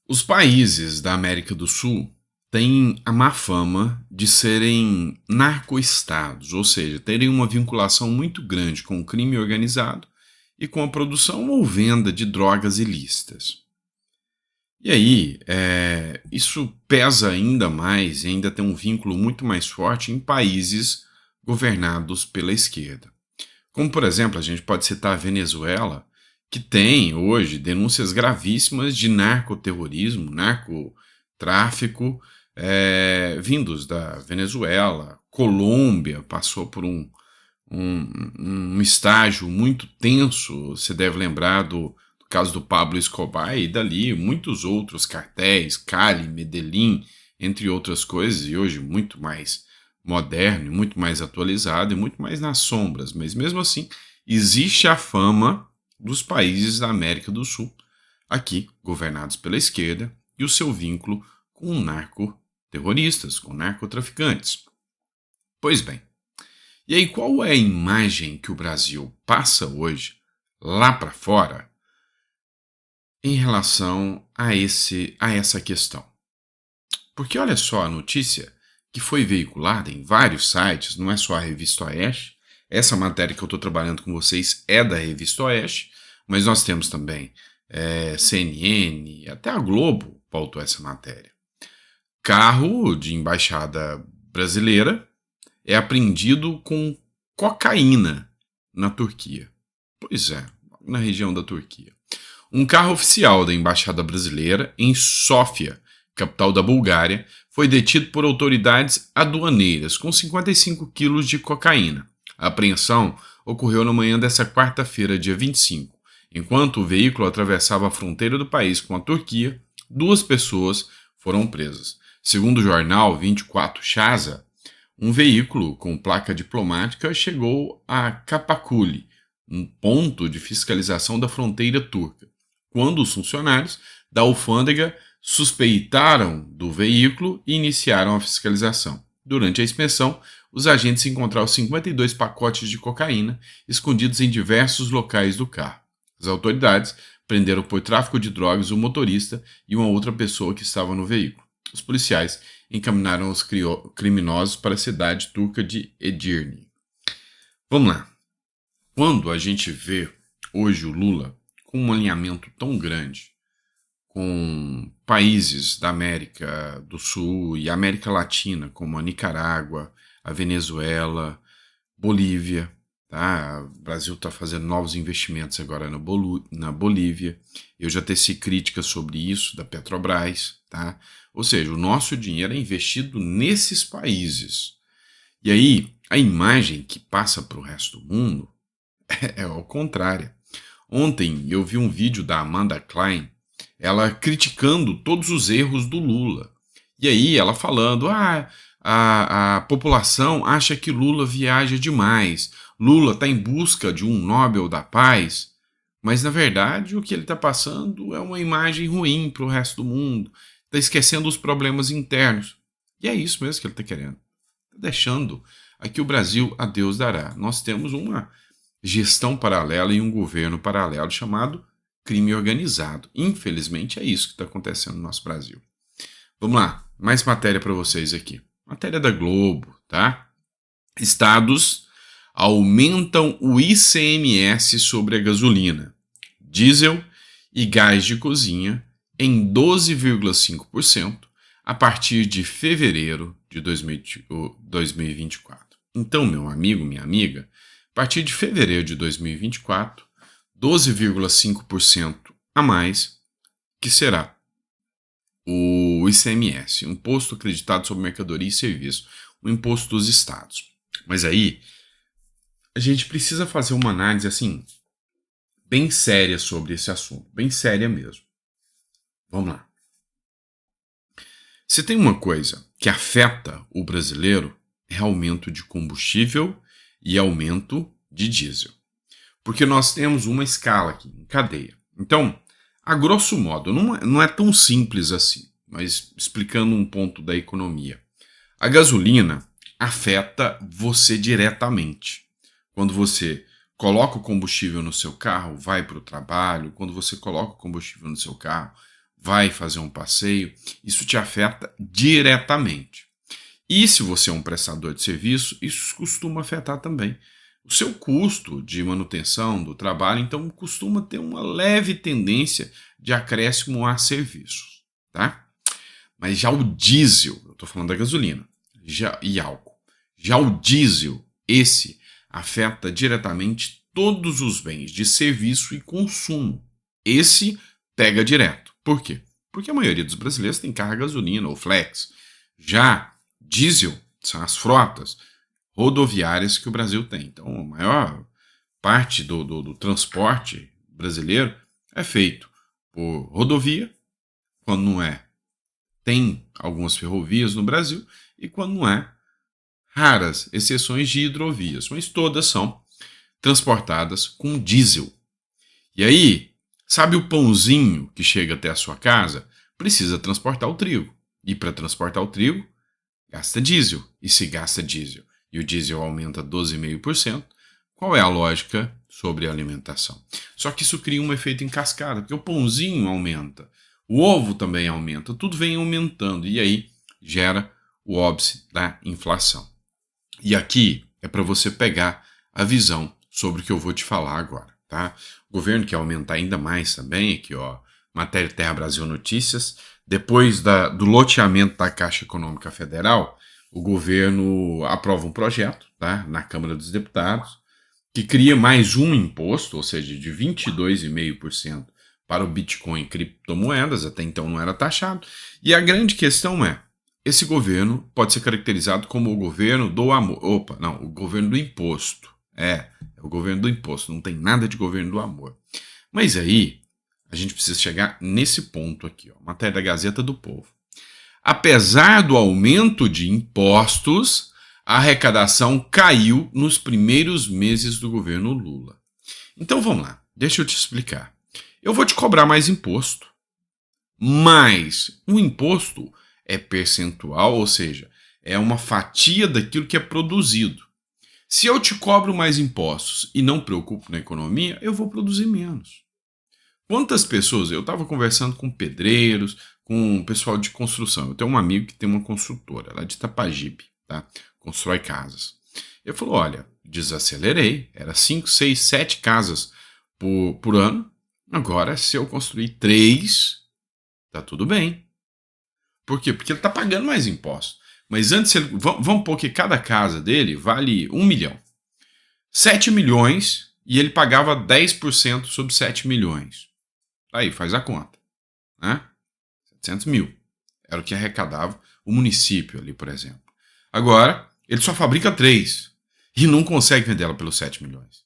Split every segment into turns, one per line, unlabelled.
Os países da América do Sul têm a má fama de serem narcoestados, ou seja, terem uma vinculação muito grande com o crime organizado e com a produção ou venda de drogas ilícitas. E aí, isso pesa ainda mais e ainda tem um vínculo muito mais forte em países governados pela esquerda. Como, por exemplo, a gente pode citar a Venezuela, que tem hoje denúncias gravíssimas de narcoterrorismo, narcotráfico, vindos da Venezuela. Colômbia passou por um estágio muito tenso, você deve lembrar do caso do Pablo Escobar e dali muitos outros cartéis, Cali, Medellín, entre outras coisas, e hoje muito mais moderno, muito mais atualizado e muito mais nas sombras, mas mesmo assim existe a fama dos países da América do Sul, aqui governados pela esquerda, e o seu vínculo com narcoterroristas, com narcotraficantes. Pois bem, e aí qual é a imagem que o Brasil passa hoje, lá para fora, em relação a essa questão? Porque olha só a notícia que foi veiculada em vários sites, não é só a Revista Oeste. Essa matéria que eu estou trabalhando com vocês é da Revista Oeste, mas nós temos também CNN, até a Globo pautou essa matéria. Carro de embaixada brasileira é apreendido com cocaína na Turquia. Pois é, na região da Turquia. Um carro oficial da embaixada brasileira em Sófia, capital da Bulgária, foi detido por autoridades aduaneiras com 55 quilos de cocaína. A apreensão ocorreu na manhã desta quarta-feira, dia 25. Enquanto o veículo atravessava a fronteira do país com a Turquia, duas pessoas foram presas. Segundo o jornal 24 Shaza, um veículo com placa diplomática chegou a Kapakuli, um ponto de fiscalização da fronteira turca, quando os funcionários da alfândega suspeitaram do veículo e iniciaram a fiscalização. Durante a inspeção, os agentes encontraram 52 pacotes de cocaína escondidos em diversos locais do carro. As autoridades prenderam por tráfico de drogas o motorista e uma outra pessoa que estava no veículo. Os policiais encaminharam os criminosos para a cidade turca de Edirne. Vamos lá. Quando a gente vê hoje o Lula com um alinhamento tão grande com países da América do Sul e América Latina, como a Nicarágua, a Venezuela, Bolívia, tá? O Brasil está fazendo novos investimentos agora na Bolívia. Eu já teci críticas sobre isso da Petrobras, tá? Ou seja, o nosso dinheiro é investido nesses países. E aí, a imagem que passa para o resto do mundo é ao contrário. Ontem eu vi um vídeo da Amanda Klein, ela criticando todos os erros do Lula. E aí ela falando, a população acha que Lula viaja demais, Lula está em busca de um Nobel da Paz, mas na verdade o que ele está passando é uma imagem ruim para o resto do mundo, está esquecendo os problemas internos. E é isso mesmo que ele está querendo. Está deixando aqui o Brasil a Deus dará. Nós temos uma gestão paralela e um governo paralelo chamado crime organizado. Infelizmente é isso que está acontecendo no nosso Brasil. Vamos lá, mais matéria para vocês aqui. Matéria da Globo, tá? Estados aumentam o ICMS sobre a gasolina, diesel e gás de cozinha em 12,5% a partir de fevereiro de 2024. Então, meu amigo, minha amiga, a partir de fevereiro de 2024, 12,5% a mais, que será o ICMS, Imposto Acreditado sobre Mercadoria e Serviço, o imposto dos estados. Mas aí, a gente precisa fazer uma análise assim, bem séria sobre esse assunto, bem séria mesmo. Vamos lá. Se tem uma coisa que afeta o brasileiro, é aumento de combustível e aumento de diesel. Porque nós temos uma escala aqui, em cadeia. Então, a grosso modo, não é tão simples assim, mas explicando um ponto da economia. A gasolina afeta você diretamente. Quando você coloca o combustível no seu carro, vai para o trabalho. Quando você coloca o combustível no seu carro, vai fazer um passeio, isso te afeta diretamente. E se você é um prestador de serviço, isso costuma afetar também o seu custo de manutenção do trabalho, então costuma ter uma leve tendência de acréscimo a serviços, tá? Mas já o diesel, eu estou falando da gasolina e álcool, já o diesel, esse afeta diretamente todos os bens de serviço e consumo. Esse pega direto. Por quê? Porque a maioria dos brasileiros tem carro a gasolina ou flex. Já diesel são as frotas rodoviárias que o Brasil tem. Então, a maior parte do transporte brasileiro é feito por rodovia, quando não é, tem algumas ferrovias no Brasil, e quando não é, raras exceções de hidrovias, mas todas são transportadas com diesel. E aí, sabe o pãozinho que chega até a sua casa? Precisa transportar o trigo. E para transportar o trigo, gasta diesel. E se gasta diesel e o diesel aumenta 12,5%, qual é a lógica sobre a alimentação? Só que isso cria um efeito em cascata, porque o pãozinho aumenta, o ovo também aumenta, tudo vem aumentando e aí gera o óbice da inflação. E aqui é para você pegar a visão sobre o que eu vou te falar agora, tá? O governo quer aumentar ainda mais também, aqui ó, Matéria Terra Brasil Notícias, depois do loteamento da Caixa Econômica Federal, o governo aprova um projeto, tá, na Câmara dos Deputados, que cria mais um imposto, ou seja, de 22,5% para o Bitcoin e criptomoedas, até então não era taxado, e a grande questão é, esse governo pode ser caracterizado como o governo do amor. Opa, não, o governo do imposto. É o governo do imposto, não tem nada de governo do amor. Mas aí, a gente precisa chegar nesse ponto aqui, ó, matéria da Gazeta do Povo. Apesar do aumento de impostos, a arrecadação caiu nos primeiros meses do governo Lula. Então vamos lá, deixa eu te explicar. Eu vou te cobrar mais imposto, mas o imposto é percentual, ou seja, é uma fatia daquilo que é produzido. Se eu te cobro mais impostos e não preocupo na economia, eu vou produzir menos. Quantas pessoas, eu estava conversando com pedreiros, com pessoal de construção, eu tenho um amigo que tem uma construtora, lá de Itapajipe, tá? Constrói casas. Ele falou, olha, desacelerei, era 5, 6, 7 casas por ano, agora se eu construir 3, tá tudo bem. Por quê? Porque ele está pagando mais impostos. Mas antes, vamos pôr que cada casa dele vale 1 milhão. 7 milhões e ele pagava 10% sobre 7 milhões. Aí, faz a conta. Né? 700 mil. Era o que arrecadava o município ali, por exemplo. Agora, ele só fabrica 3 e não consegue vender ela pelos 7 milhões.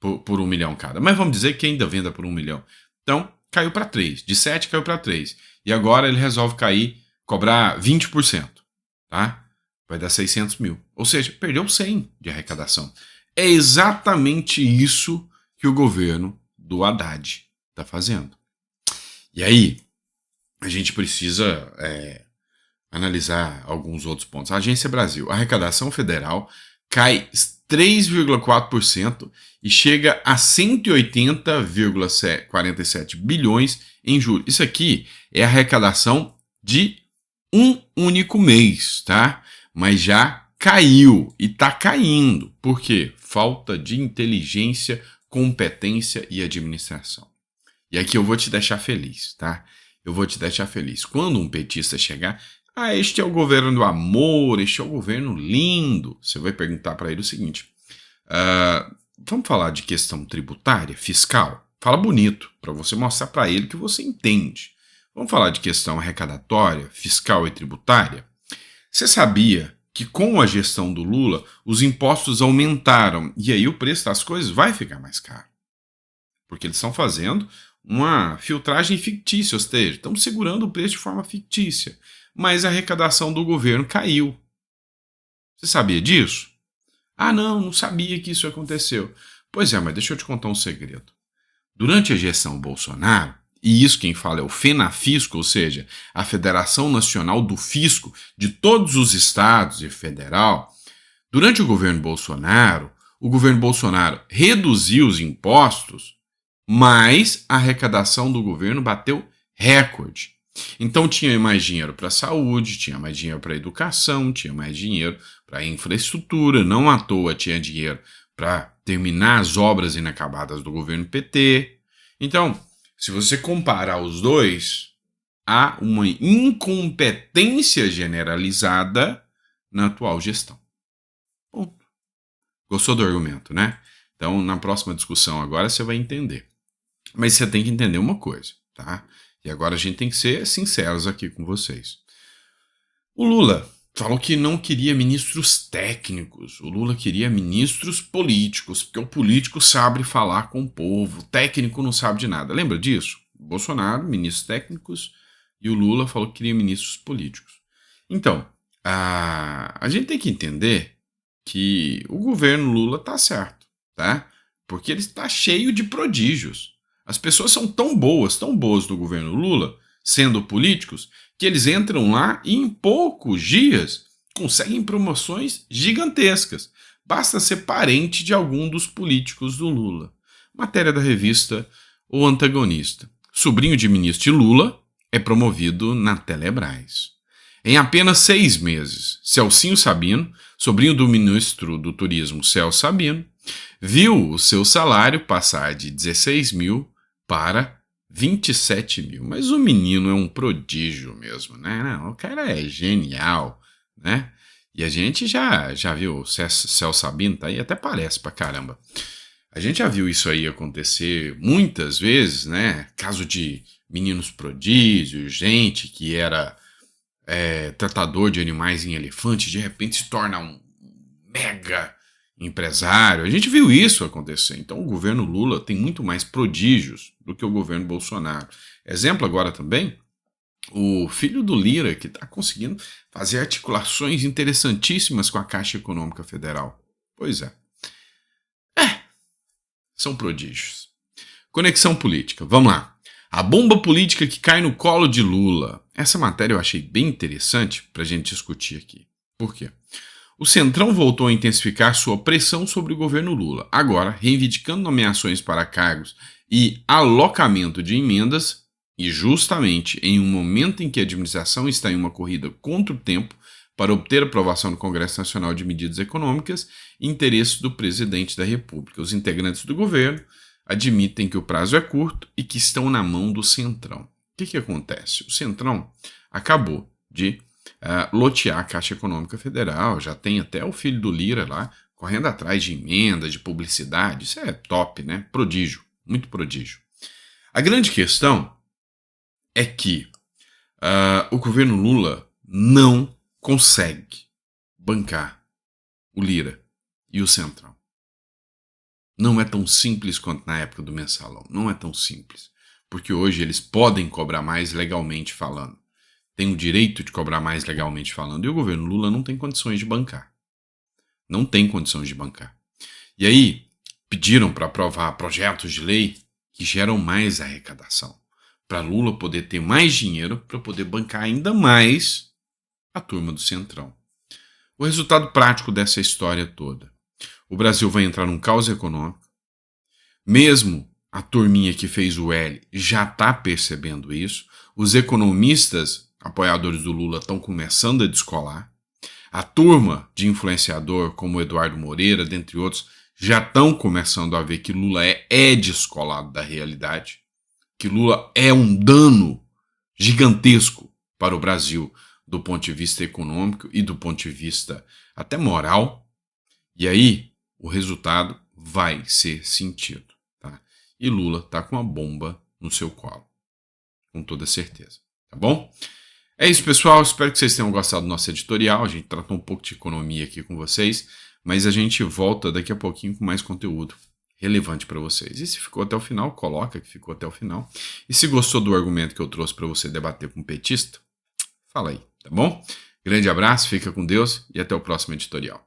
Por 1 milhão cada. Mas vamos dizer que ainda venda por 1 milhão. Então, caiu para 3. De 7 caiu para 3. E agora ele resolve cobrar 20%. Tá? Vai dar 600 mil. Ou seja, perdeu 100 de arrecadação. É exatamente isso que o governo do Haddad está fazendo. E aí, a gente precisa analisar alguns outros pontos. A Agência Brasil, a arrecadação federal cai 3,4% e chega a 180,47 bilhões em julho. Isso aqui é a arrecadação de um único mês, tá? Mas já caiu e tá caindo. Por quê? Falta de inteligência, competência e administração. E aqui eu vou te deixar feliz, tá? Eu vou te deixar feliz. Quando um petista chegar, este é o governo do amor, este é o governo lindo. Você vai perguntar para ele o seguinte, vamos falar de questão tributária, fiscal? Fala bonito, para você mostrar para ele que você entende. Vamos falar de questão arrecadatória, fiscal e tributária? Você sabia que com a gestão do Lula, os impostos aumentaram e aí o preço das coisas vai ficar mais caro? Porque eles estão fazendo uma filtragem fictícia, ou seja, estão segurando o preço de forma fictícia. Mas a arrecadação do governo caiu. Você sabia disso? Ah, não sabia que isso aconteceu. Pois é, mas deixa eu te contar um segredo. Durante a gestão Bolsonaro, e isso quem fala é o FENAFISCO, ou seja, a Federação Nacional do Fisco de todos os estados e federal, durante o governo Bolsonaro reduziu os impostos, mas a arrecadação do governo bateu recorde. Então tinha mais dinheiro para a saúde, tinha mais dinheiro para a educação, tinha mais dinheiro para a infraestrutura, não à toa tinha dinheiro para terminar as obras inacabadas do governo PT. Então, se você comparar os dois, há uma incompetência generalizada na atual gestão. Ponto. Gostou do argumento, né? Então, na próxima discussão agora você vai entender. Mas você tem que entender uma coisa, tá? E agora a gente tem que ser sinceros aqui com vocês. O Lula falou que não queria ministros técnicos. O Lula queria ministros políticos, porque o político sabe falar com o povo. O técnico não sabe de nada. Lembra disso? O Bolsonaro, ministros técnicos, e o Lula falou que queria ministros políticos. Então, a gente tem que entender que o governo Lula tá certo, tá? Porque ele está cheio de prodígios. As pessoas são tão boas no governo Lula, sendo políticos, que eles entram lá e em poucos dias conseguem promoções gigantescas. Basta ser parente de algum dos políticos do Lula. Matéria da revista O Antagonista. Sobrinho de ministro de Lula é promovido na Telebrás. Em apenas 6 meses, Celcinho Sabino, sobrinho do ministro do Turismo Celso Sabino, viu o seu salário passar de 16 mil para 27 mil. Mas o menino é um prodígio mesmo, né? Não, o cara é genial, né? E a gente já viu o Celso Sabino, tá aí, até parece pra caramba. A gente já viu isso aí acontecer muitas vezes, né? Caso de meninos prodígios, gente que era tratador de animais em elefante, de repente se torna um mega empresário. A gente viu isso acontecer. Então o governo Lula tem muito mais prodígios do que o governo Bolsonaro. Exemplo agora também, o filho do Lira, que está conseguindo fazer articulações interessantíssimas com a Caixa Econômica Federal. Pois é. São prodígios. Conexão política. Vamos lá. A bomba política que cai no colo de Lula. Essa matéria eu achei bem interessante para a gente discutir aqui. Por quê? O Centrão voltou a intensificar sua pressão sobre o governo Lula, agora reivindicando nomeações para cargos e alocamento de emendas, e justamente em um momento em que a administração está em uma corrida contra o tempo para obter aprovação no Congresso Nacional de medidas econômicas e interesses do presidente da República. Os integrantes do governo admitem que o prazo é curto e que estão na mão do Centrão. O que acontece? O Centrão acabou de lotear a Caixa Econômica Federal, já tem até o filho do Lira lá, correndo atrás de emenda, de publicidade. Isso é top, né? Prodígio, muito prodígio. A grande questão é que o governo Lula não consegue bancar o Lira e o Centrão. Não é tão simples quanto na época do mensalão. Não é tão simples. Porque hoje eles podem cobrar mais legalmente falando. Tem o direito de cobrar mais legalmente falando. E o governo Lula não tem condições de bancar. Não tem condições de bancar. E aí, pediram para aprovar projetos de lei que geram mais arrecadação. Para Lula poder ter mais dinheiro para poder bancar ainda mais a turma do Centrão. O resultado prático dessa história toda. O Brasil vai entrar num caos econômico. Mesmo a turminha que fez o L já está percebendo isso. Os economistas apoiadores do Lula estão começando a descolar. A turma de influenciador, como o Eduardo Moreira, dentre outros, já estão começando a ver que Lula é descolado da realidade. Que Lula é um dano gigantesco para o Brasil do ponto de vista econômico e do ponto de vista até moral. E aí, o resultado vai ser sentido. Tá? E Lula está com a bomba no seu colo. Com toda certeza. Tá bom? É isso, pessoal. Espero que vocês tenham gostado do nosso editorial. A gente tratou um pouco de economia aqui com vocês. Mas a gente volta daqui a pouquinho com mais conteúdo relevante para vocês. E se ficou até o final, coloca que ficou até o final. E se gostou do argumento que eu trouxe para você debater com um petista, fala aí, tá bom? Grande abraço, fica com Deus e até o próximo editorial.